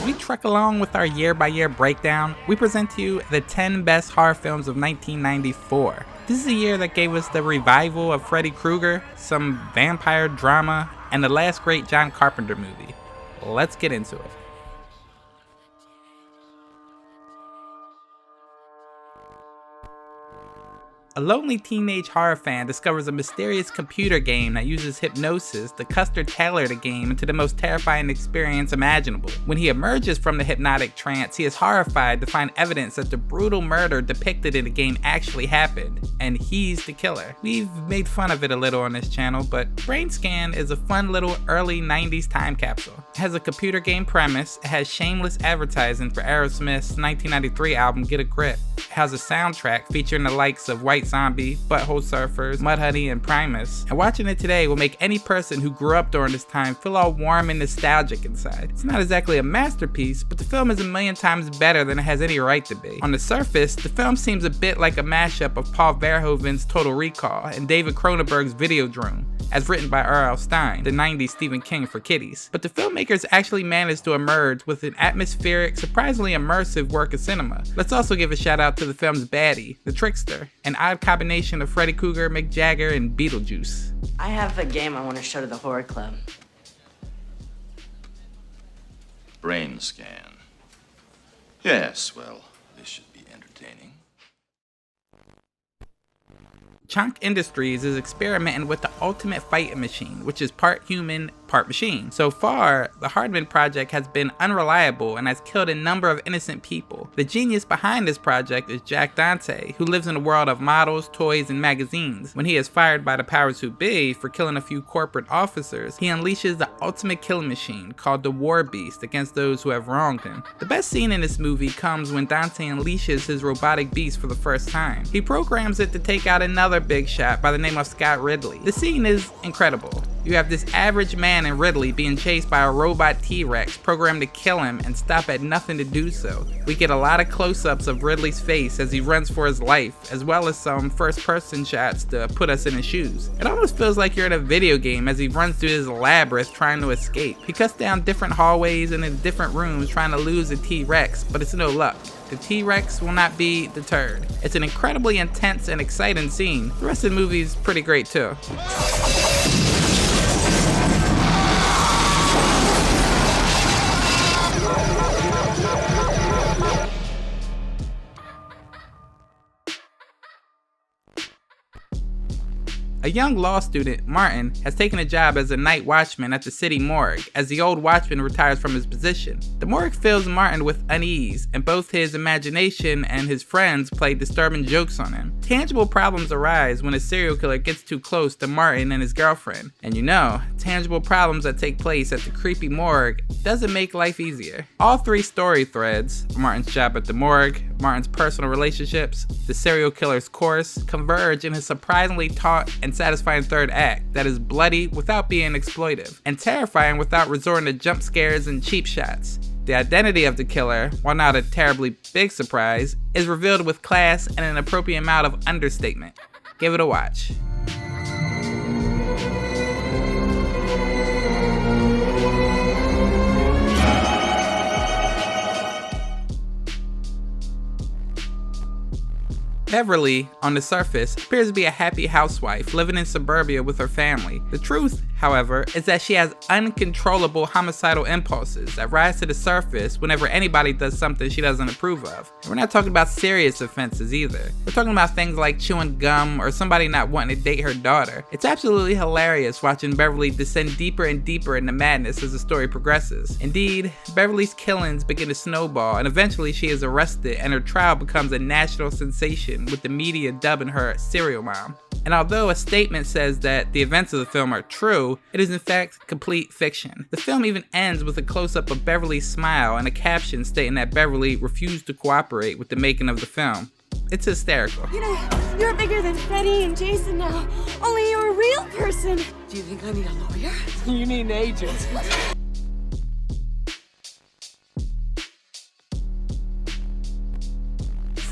As we trek along with our year-by-year breakdown, we present to you the 10 best horror films of 1994. This is a year that gave us the revival of Freddy Krueger, some vampire drama, and the last great John Carpenter movie. Let's get into it. A lonely teenage horror fan discovers a mysterious computer game that uses hypnosis to tailor the game into the most terrifying experience imaginable. When he emerges from the hypnotic trance, he is horrified to find evidence that the brutal murder depicted in the game actually happened, and he's the killer. We've made fun of it a little on this channel, but Brainscan is a fun little early 90s time capsule. It has a computer game premise, it has shameless advertising for Aerosmith's 1993 album Get a Grip. It has a soundtrack featuring the likes of White Zombie, Butthole Surfers, Mudhoney, and Primus. And watching it today will make any person who grew up during this time feel all warm and nostalgic inside. It's not exactly a masterpiece, but the film is a million times better than it has any right to be. On the surface, the film seems a bit like a mashup of Paul Verhoeven's Total Recall and David Cronenberg's Videodrome, as written by R.L. Stine, the 90s Stephen King for kiddies. But the filmmakers actually managed to emerge with an atmospheric, surprisingly immersive work of cinema. Let's also give a shout out to the film's baddie, the Trickster, an odd combination of Freddy Krueger, Mick Jagger, and Beetlejuice. I have a game I want to show to the horror club. Brainscan. Yes, well, this should be entertaining. Chunk Industries is experimenting with the ultimate fighting machine, which is part human, part machine. So far, the Hardman project has been unreliable and has killed a number of innocent people. The genius behind this project is Jack Dante, who lives in a world of models, toys, and magazines. When he is fired by the powers who be for killing a few corporate officers, he unleashes the ultimate killing machine called the War Beast against those who have wronged him. The best scene in this movie comes when Dante unleashes his robotic beast for the first time. He programs it to take out another big shot by the name of Scott Ridley. The scene is incredible. You have this average man in Ridley being chased by a robot T-Rex programmed to kill him and stop at nothing to do so. We get a lot of close-ups of Ridley's face as he runs for his life, as well as some first-person shots to put us in his shoes. It almost feels like you're in a video game as he runs through his labyrinth trying to escape. He cuts down different hallways and in different rooms trying to lose the T-Rex, but it's no luck. The T-Rex will not be deterred. It's an incredibly intense and exciting scene. The rest of the movie is pretty great too. A young law student, Martin, has taken a job as a night watchman at the city morgue as the old watchman retires from his position. The morgue fills Martin with unease, and both his imagination and his friends play disturbing jokes on him. Tangible problems arise when a serial killer gets too close to Martin and his girlfriend. And you know, tangible problems that take place at the creepy morgue doesn't make life easier. All three story threads, Martin's job at the morgue, Martin's personal relationships, the serial killer's course, converge in a surprisingly taut and satisfying third act that is bloody without being exploitive, and terrifying without resorting to jump scares and cheap shots. The identity of the killer, while not a terribly big surprise, is revealed with class and an appropriate amount of understatement. Give it a watch. Beverly, on the surface, appears to be a happy housewife living in suburbia with her family. The truth, however, is that she has uncontrollable homicidal impulses that rise to the surface whenever anybody does something she doesn't approve of. And we're not talking about serious offenses either. We're talking about things like chewing gum or somebody not wanting to date her daughter. It's absolutely hilarious watching Beverly descend deeper and deeper into madness as the story progresses. Indeed, Beverly's killings begin to snowball, and eventually she is arrested and her trial becomes a national sensation, with the media dubbing her serial mom. And although a statement says that the events of the film are true, it is in fact complete fiction. The film even ends with a close-up of Beverly's smile and a caption stating that Beverly refused to cooperate with the making of the film. It's hysterical. You know, you're bigger than Freddy and Jason now. Only you're a real person. Do you think I need a lawyer? You need an agent.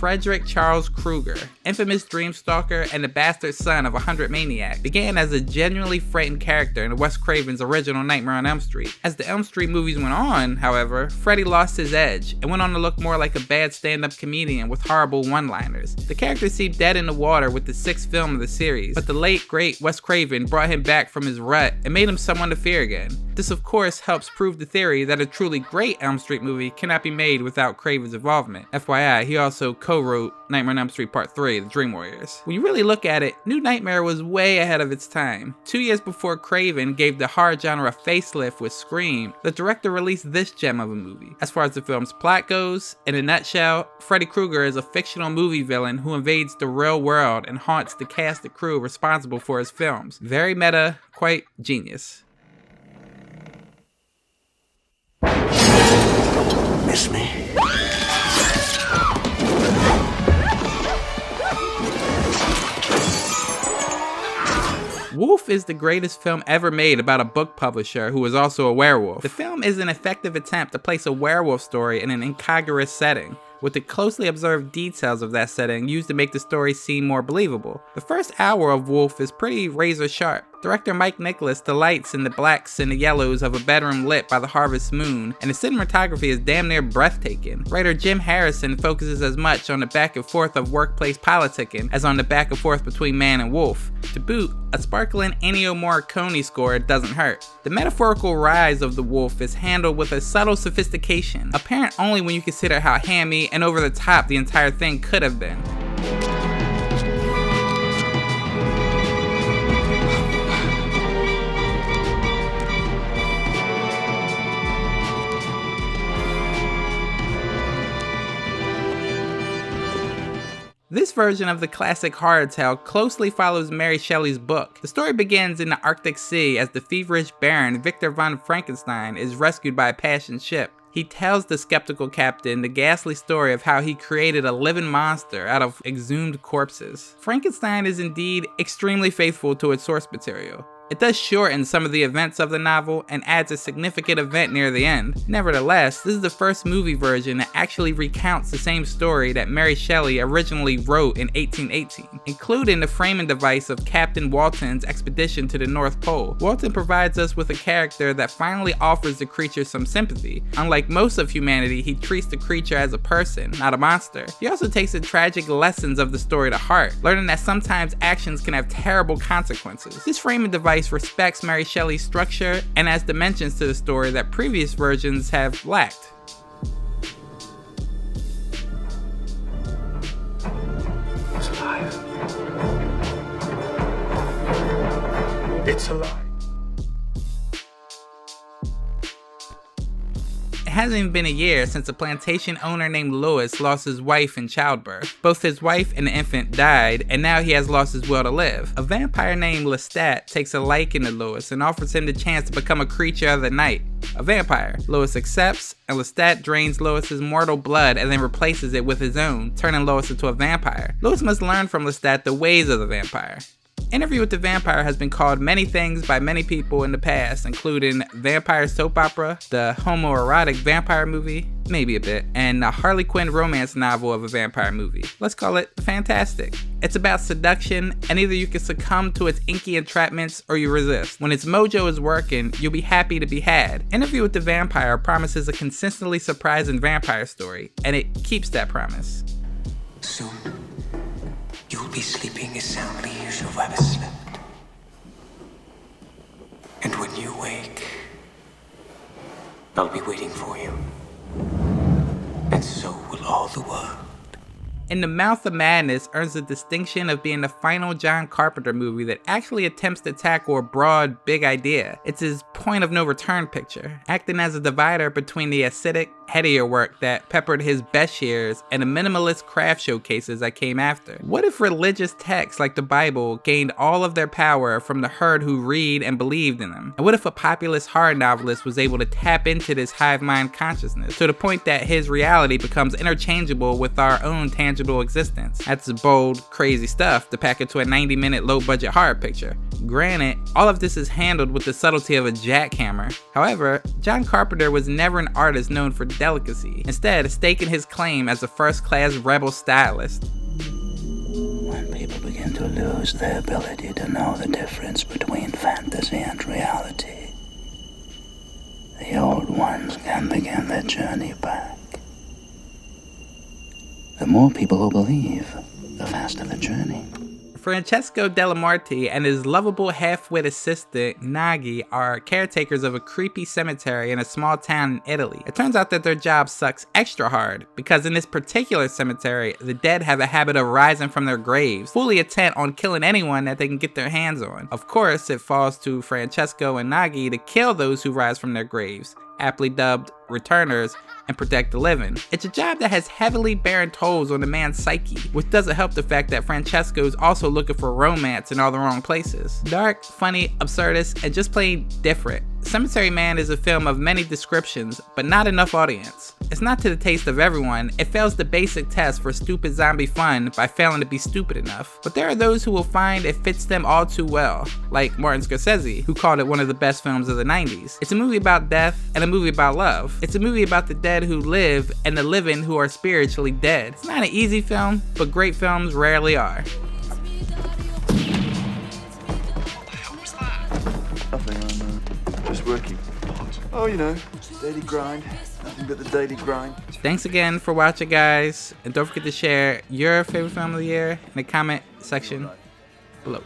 Frederick Charles Krueger, infamous dream stalker and the bastard son of a 100 maniac, began as a genuinely frightened character in Wes Craven's original Nightmare on Elm Street. As the Elm Street movies went on, however, Freddy lost his edge and went on to look more like a bad stand-up comedian with horrible one-liners. The character seemed dead in the water with the 6th film of the series, but the late, great Wes Craven brought him back from his rut and made him someone to fear again. This of course helps prove the theory that a truly great Elm Street movie cannot be made without Craven's involvement. FYI, he also co-wrote Nightmare on Elm Street Part 3, The Dream Warriors. When you really look at it, New Nightmare was way ahead of its time. 2 years before Craven gave the horror genre a facelift with Scream, the director released this gem of a movie. As far as the film's plot goes, in a nutshell, Freddy Krueger is a fictional movie villain who invades the real world and haunts the cast and crew responsible for his films. Very meta, quite genius. Miss me? Wolf is the greatest film ever made about a book publisher who is also a werewolf. The film is an effective attempt to place a werewolf story in an incongruous setting, with the closely observed details of that setting used to make the story seem more believable. The first hour of Wolf is pretty razor sharp. Director Mike Nichols delights in the blacks and the yellows of a bedroom lit by the harvest moon, and the cinematography is damn near breathtaking. Writer Jim Harrison focuses as much on the back and forth of workplace politicking as on the back and forth between man and wolf. To boot, a sparkling Ennio Morricone score doesn't hurt. The metaphorical rise of the wolf is handled with a subtle sophistication, apparent only when you consider how hammy and over the top the entire thing could have been. This version of the classic horror tale closely follows Mary Shelley's book. The story begins in the Arctic Sea as the feverish Baron Victor von Frankenstein is rescued by a passion ship. He tells the skeptical captain the ghastly story of how he created a living monster out of exhumed corpses. Frankenstein is indeed extremely faithful to its source material. It does shorten some of the events of the novel and adds a significant event near the end. Nevertheless, this is the first movie version that actually recounts the same story that Mary Shelley originally wrote in 1818, including the framing device of Captain Walton's expedition to the North Pole. Walton provides us with a character that finally offers the creature some sympathy. Unlike most of humanity, he treats the creature as a person, not a monster. He also takes the tragic lessons of the story to heart, learning that sometimes actions can have terrible consequences. This framing device respects Mary Shelley's structure and adds dimensions to the story that previous versions have lacked. It's alive. It's alive. It hasn't even been a year since a plantation owner named Lewis lost his wife in childbirth. Both his wife and the infant died, and now he has lost his will to live. A vampire named Lestat takes a liking to Lewis and offers him the chance to become a creature of the night, a vampire. Lewis accepts, and Lestat drains Lewis's mortal blood and then replaces it with his own, turning Lewis into a vampire. Lewis must learn from Lestat the ways of the vampire. Interview with the Vampire has been called many things by many people in the past, including vampire soap opera, the homoerotic vampire movie, maybe a bit, and a Harley Quinn romance novel of a vampire movie. Let's call it fantastic. It's about seduction, and either you can succumb to its inky entrapments or you resist. When its mojo is working, you'll be happy to be had. Interview with the Vampire promises a consistently surprising vampire story, and it keeps that promise. Soon, you'll be sleeping as soundly as you've ever slept. And when you wake, I'll be waiting for you. And so will all the world. In the Mouth of Madness earns the distinction of being the final John Carpenter movie that actually attempts to tackle a broad, big idea. It's his point of no return picture, acting as a divider between the acidic, headier work that peppered his best years and the minimalist craft showcases that came after. What if religious texts like the Bible gained all of their power from the herd who read and believed in them? And what if a populist horror novelist was able to tap into this hive mind consciousness to the point that his reality becomes interchangeable with our own tangible existence? That's bold, crazy stuff to pack into a 90-minute low-budget horror picture. Granted, all of this is handled with the subtlety of a jackhammer. However, John Carpenter was never an artist known for delicacy, instead staking his claim as a first-class rebel stylist. When people begin to lose their ability to know the difference between fantasy and reality, the old ones can begin their journey back. The more people who believe, the faster the journey. Francesco Dellamarti and his lovable half-wit assistant, Nagi, are caretakers of a creepy cemetery in a small town in Italy. It turns out that their job sucks extra hard, because in this particular cemetery, the dead have a habit of rising from their graves, fully intent on killing anyone that they can get their hands on. Of course, it falls to Francesco and Nagi to kill those who rise from their graves, aptly dubbed returners, and protect the living. It's a job that has heavily bearing tolls on the man's psyche, which doesn't help the fact that Francesco's also looking for romance in all the wrong places. Dark, funny, absurdist, and just plain different. Cemetery Man is a film of many descriptions, but not enough audience. It's not to the taste of everyone, it fails the basic test for stupid zombie fun by failing to be stupid enough. But there are those who will find it fits them all too well, like Martin Scorsese, who called it one of the best films of the 90s. It's a movie about death and a movie about love. It's a movie about the dead who live and the living who are spiritually dead. It's not an easy film, but great films rarely are. Just working. Oh, you know, daily grind. Nothing but the daily grind. Thanks again for watching, guys. And don't forget to share your favorite film of the year in the comment section below.